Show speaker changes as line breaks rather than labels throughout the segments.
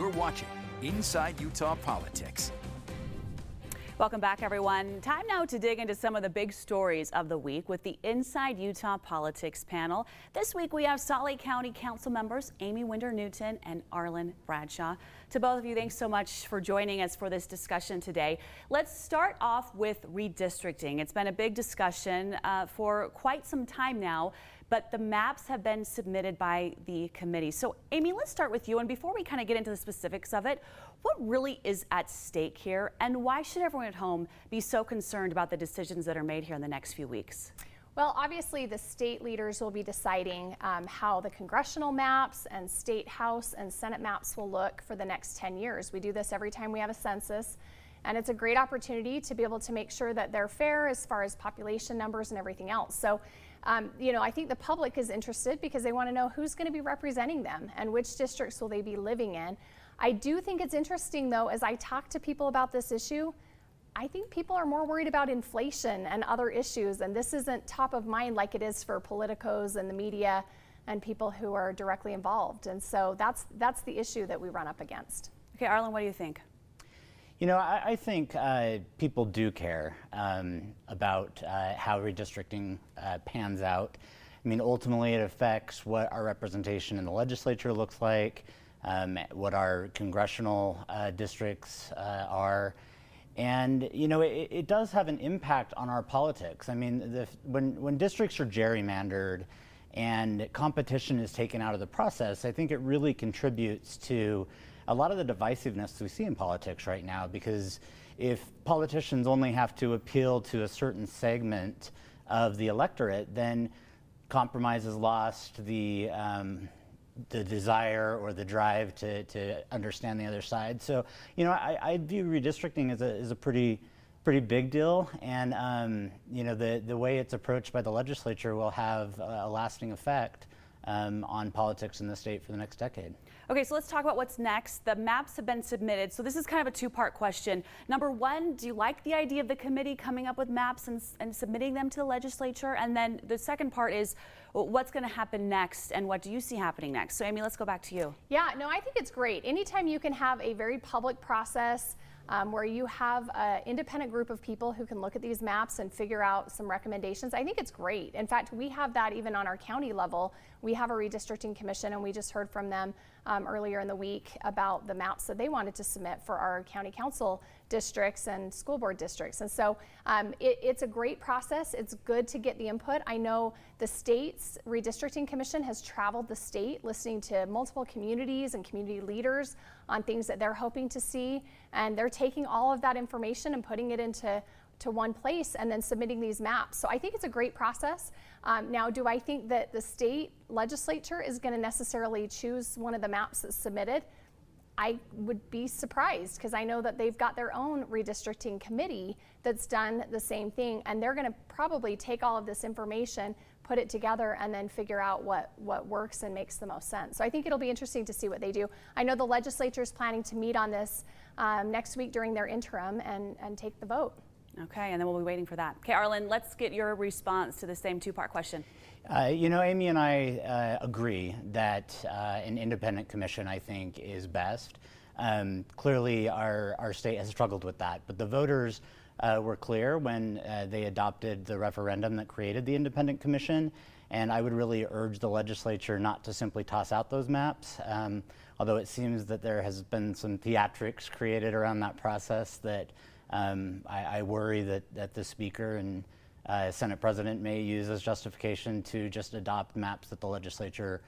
You're watching Inside Utah Politics.
Welcome back, everyone. Time now to dig into some of the big stories of the week with the Inside Utah Politics panel. This week we have Salt Lake County Council members Amy Winder-Newton and Arlen Bradshaw. To both of you, thanks so much for joining us for this discussion today. Let's start off with redistricting. It's been a big discussion for quite some time now, but the maps have been submitted by the committee. So Amy, let's start with you. And before we kind of get into the specifics of it, what really is at stake here, and why should everyone at home be so concerned about the decisions that are made here in the next few weeks?
Well, obviously the state leaders will be deciding how the congressional maps and state House and Senate maps will look for the next 10 years. We do this every time we have a census, and it's a great opportunity to be able to make sure that they're fair as far as population numbers and everything else. So, you know, I think the public is interested because they want to know who's going to be representing them and which districts will they be living in. I do think it's interesting, though, as I talk to people about this issue, I think people are more worried about inflation and other issues, and this isn't top of mind like it is for politicos and the media and people who are directly involved. And so that's the issue that we run up against.
Okay, Arlen, what do you think?
You know, I think people do care about how redistricting pans out. I mean, ultimately it affects what our representation in the legislature looks like, what our congressional districts are. And, you know, it does have an impact on our politics. I mean, when districts are gerrymandered and competition is taken out of the process, I think it really contributes to a lot of the divisiveness we see in politics right now, because if politicians only have to appeal to a certain segment of the electorate, then compromise is lost, the desire or the drive to understand the other side. So, you know, I view redistricting as a pretty big deal, and you know, the way it's approached by the legislature will have a lasting effect on politics in the state for the next decade.
Okay, so let's talk about what's next. The maps have been submitted, so this is kind of a two-part question. Number one, do you like the idea of the committee coming up with maps and submitting them to the legislature? And then the second part is, what's going to happen next, and what do you see happening next? So Amy, let's go back to you.
Yeah, no, I think it's great. Anytime you can have a very public process where you have an independent group of people who can look at these maps and figure out some recommendations, I think it's great. In fact, we have that even on our county level. We have a redistricting commission, and we just heard from them earlier in the week about the maps that they wanted to submit for our county council districts and school board districts. And so it's a great process. It's good to get the input. I know the state's redistricting commission has traveled the state listening to multiple communities and community leaders on things that they're hoping to see, and they're taking all of that information and putting it into one place and then submitting these maps. So I think it's a great process. Now, do I think that the state legislature is going to necessarily choose one of the maps that's submitted? I would be surprised, because I know that they've got their own redistricting committee that's done the same thing, and they're going to probably take all of this information, put it together, and then figure out what works and makes the most sense. So I think it'll be interesting to see what they do. I know the legislature is planning to meet on this next week during their interim and take the vote.
Okay, and then we'll be waiting for that. Okay, Arlen, let's get your response to the same two-part question.
You know, Amy and I agree that an independent commission, I think, is best. Clearly, our state has struggled with that, but the voters were clear when they adopted the referendum that created the independent commission, and I would really urge the legislature not to simply toss out those maps, although it seems that there has been some theatrics created around that process that I worry that the Speaker and Senate President may use as justification to just adopt maps that the legislature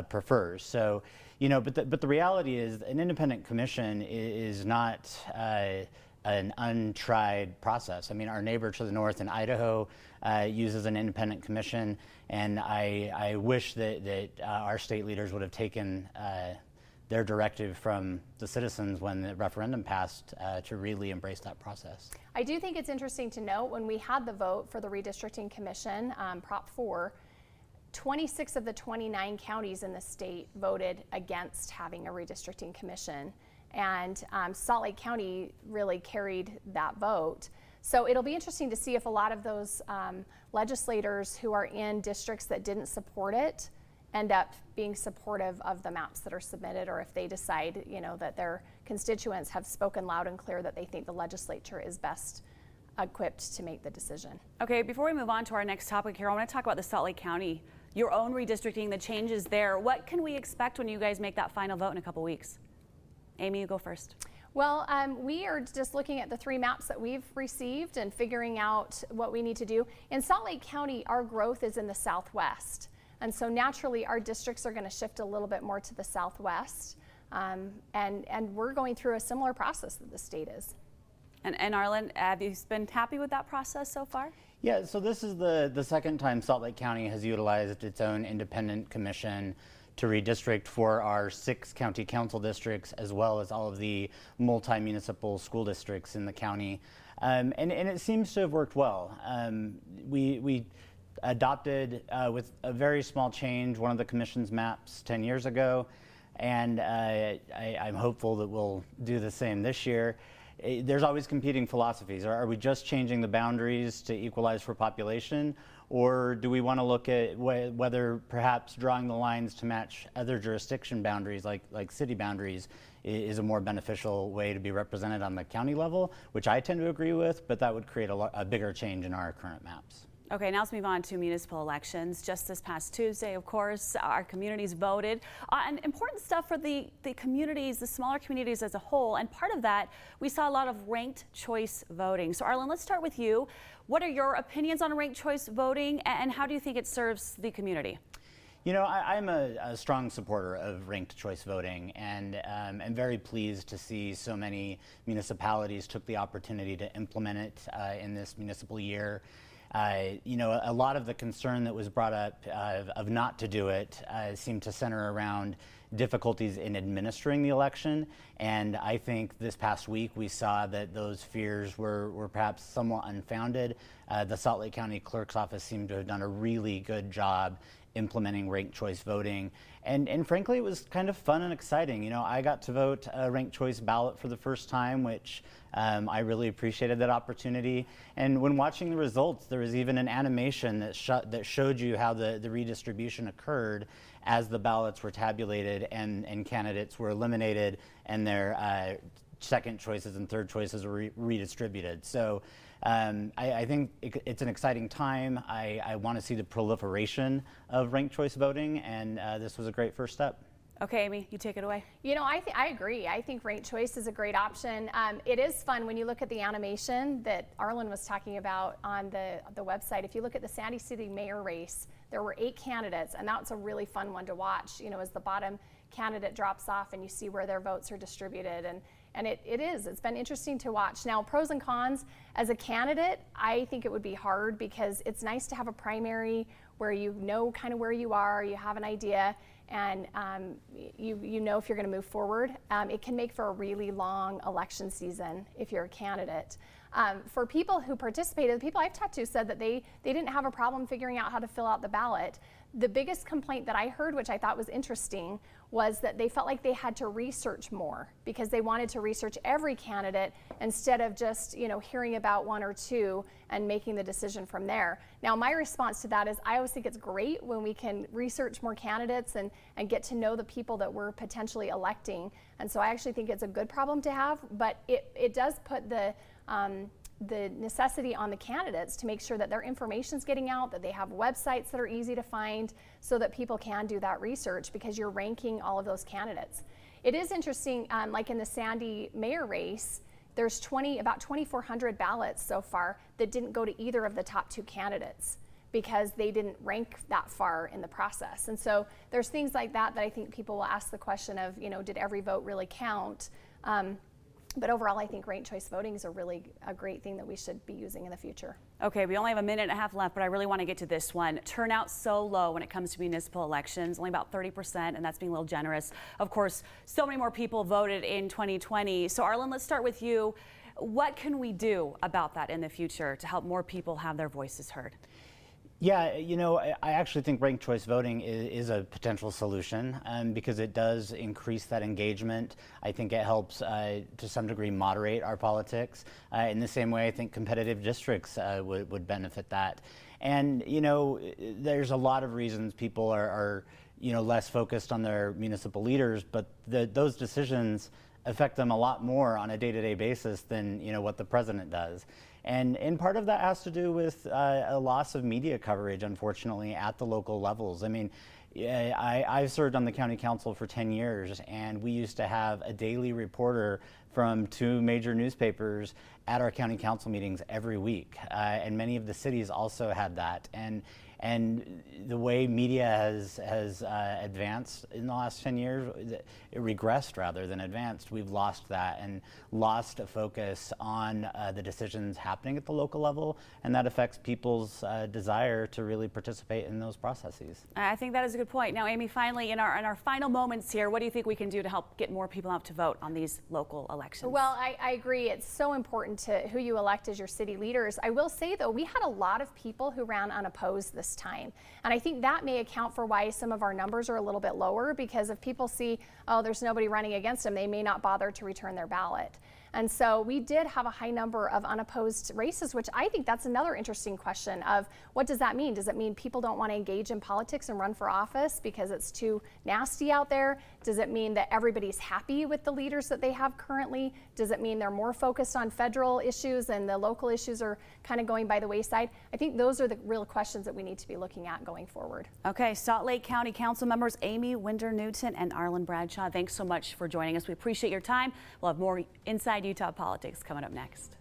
prefers. So, you know, but the reality is an independent commission is not an untried process. I mean, our neighbor to the north in Idaho uses an independent commission, and I wish that our state leaders would have taken their directive from the citizens when the referendum passed to really embrace that process.
I do think it's interesting to note, when we had the vote for the redistricting commission, Prop 4, 26 of the 29 counties in the state voted against having a redistricting commission, and Salt Lake County really carried that vote. So it'll be interesting to see if a lot of those legislators who are in districts that didn't support it end up being supportive of the maps that are submitted, or if they decide, that their constituents have spoken loud and clear that they think the legislature is best equipped to make the decision.
Okay, before we move on to our next topic here, I want to talk about the Salt Lake County, your own redistricting, the changes there. What can we expect when you guys make that final vote in a couple weeks? Amy, you go first.
Well, we are just looking at the 3 maps that we've received and figuring out what we need to do. In Salt Lake County, our growth is in the southwest. And so naturally, our districts are going to shift a little bit more to the southwest. And we're going through a similar process that the state is.
And Arlen, have you been happy with that process so far?
Yeah, so this is the second time Salt Lake County has utilized its own independent commission to redistrict for our 6 county council districts, as well as all of the multi-municipal school districts in the county. And it seems to have worked well. We adopted, with a very small change, one of the commission's maps 10 years ago, and I'm hopeful that we'll do the same this year. There's always competing philosophies. Are we just changing the boundaries to equalize for population, or do we want to look at whether perhaps drawing the lines to match other jurisdiction boundaries, like city boundaries, is a more beneficial way to be represented on the county level, which I tend to agree with, but that would create a bigger change in our current maps.
Okay, now let's move on to municipal elections. Just this past Tuesday, of course, our communities voted on important stuff for the communities, the smaller communities as a whole. And part of that, we saw a lot of ranked choice voting. So Arlen, let's start with you. What are your opinions on ranked choice voting, and how do you think it serves the community?
You know, I'm a strong supporter of ranked choice voting, and I'm very pleased to see so many municipalities took the opportunity to implement it in this municipal year. You know, a lot of the concern that was brought up of not to do it seemed to center around difficulties in administering the election, and I think this past week we saw that those fears were perhaps somewhat unfounded. The Salt Lake County Clerk's Office seemed to have done a really good job implementing ranked choice voting, and frankly it was kind of fun and exciting. You know, I got to vote a ranked choice ballot for the first time, which I really appreciated that opportunity. And when watching the results, there was even an animation that showed you how the redistribution occurred as the ballots were tabulated and candidates were eliminated and their second choices and third choices were redistributed. So I think it's an exciting time. I want to see the proliferation of ranked choice voting, and this was a great first step.
Okay, Amy, you take it away.
You know, I agree. I think ranked choice is a great option. It is fun when you look at the animation that Arlen was talking about on the website. If you look at the Sandy City mayor race, there were 8 candidates, and that's a really fun one to watch. You know, as the bottom candidate drops off and you see where their votes are distributed, and it's been interesting to watch. Now, pros and cons, as a candidate, I think it would be hard because it's nice to have a primary where you know kind of where you are, you have an idea, and you know if you're going to move forward. It can make for a really long election season if you're a candidate. For people who participated, the people I've talked to said that they didn't have a problem figuring out how to fill out the ballot. The biggest complaint that I heard, which I thought was interesting, was that they felt like they had to research more because they wanted to research every candidate instead of just, you know, hearing about one or two and making the decision from there. Now, my response to that is I always think it's great when we can research more candidates and get to know the people that we're potentially electing. And so I actually think it's a good problem to have, but it does put the necessity on the candidates to make sure that their information's getting out, that they have websites that are easy to find so that people can do that research because you're ranking all of those candidates. It is interesting, like in the Sandy mayor race, there's about 2,400 ballots so far that didn't go to either of the top 2 candidates because they didn't rank that far in the process. And so there's things like that I think people will ask the question of, you know, did every vote really count? But overall, I think ranked choice voting is a great thing that we should be using in the future.
Okay, we only have a minute and a half left, but I really want to get to this one. Turnout so low when it comes to municipal elections, only about 30%, and that's being a little generous. Of course, so many more people voted in 2020. So Arlen, let's start with you. What can we do about that in the future to help more people have their voices heard?
Yeah, you know, I actually think ranked choice voting is a potential solution because it does increase that engagement. I think it helps to some degree moderate our politics. In the same way, I think competitive districts would benefit that. And, you know, there's a lot of reasons people are less focused on their municipal leaders, but those decisions affect them a lot more on a day-to-day basis than what the president does. And part of that has to do with a loss of media coverage, unfortunately, at the local levels. I mean, I've served on the county council for 10 years, and we used to have a daily reporter from 2 major newspapers at our county council meetings every week. And many of the cities also had that. And the way media has advanced in the last 10 years, it regressed rather than advanced. We've lost that and lost a focus on the decisions happening at the local level, and that affects people's desire to really participate in those processes.
I think that is a good point. Now, Amy, finally, in our final moments here, what do you think we can do to help get more people out to vote on these local elections?
Well, I agree. It's so important to who you elect as your city leaders. I will say, though, we had a lot of people who ran unopposed this time. And I think that may account for why some of our numbers are a little bit lower, because if people see, oh, there's nobody running against them, they may not bother to return their ballot. And so we did have a high number of unopposed races, which I think that's another interesting question of what does that mean? Does it mean people don't want to engage in politics and run for office because it's too nasty out there? Does it mean that everybody's happy with the leaders that they have currently? Does it mean they're more focused on federal issues and the local issues are kind of going by the wayside? I think those are the real questions that we need to be looking at going forward.
Okay, Salt Lake County Council members Amy Winder-Newton and Arlen Bradshaw, thanks so much for joining us. We appreciate your time. We'll have more Inside Utah Politics coming up next.